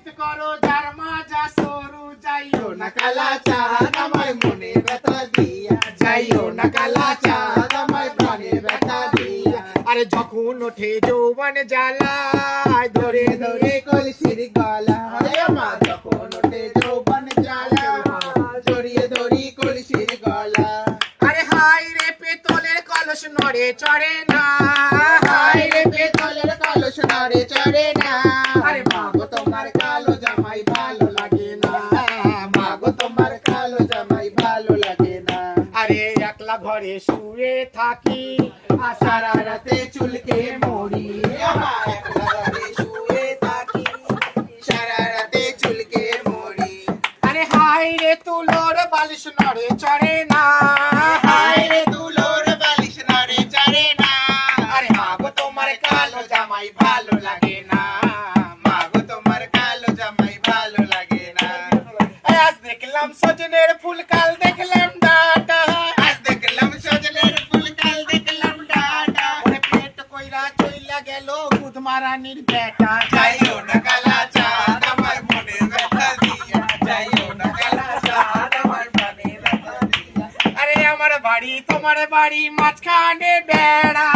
চিত করো যার মাজা সরু যাইও না কালা চাঁদ আমায় মনে ব্যথা দিয়া যাইও না কালা চাঁদ আমায় প্রাণে ব্যথা দিয়া আরে যখন ওঠে যৌবন জ্বালা ধরে ধরে কলসির গলা আরে মা যখন ওঠে যৌবন জ্বালা জড়িয়ে ধরি কলসির গলা আরে হাই রে পেতলের কলস নড়ে চড়ে না হাই রে পেতলের কলস নড়ে চড়ে না আরে মা গো তোমার কালো জামাই ভালো লাগে না মা গো তোমার কালো জামাই ভালো লাগে না আরে একলা ঘরে শুয়ে থাকি আর সারা রাতে চুলকে মরি একলা ঘরে শুয়ে থাকি সারা রাতে চুলকে মরি আরে হাই রে তুলোর বালিশ নড়ে চড়ে না হাই রে তুলোর বালিশ নড়ে চড়ে না আরে মা গো তোমার কালো জামাই ভালো লাগে না মা গো তোমার কালো জামাই ভালো লাগে না আজ দেখলাম সজনের ফুল কাল দেখলাম ডাটা আজ দেখলাম সজনের ফুল কাল দেখলাম ডাটা ওরে পেট কইরা চইলা গেল গুদ মারানির বেটা যাইও না কালা চাঁদ আমার মনে ব্যথা দিয়া যাইও না কালা চাঁদ আমার মনে ব্যথা দিয়া আরে আমার বাড়ি তোমার বাড়ি মাঝখানে বেড়া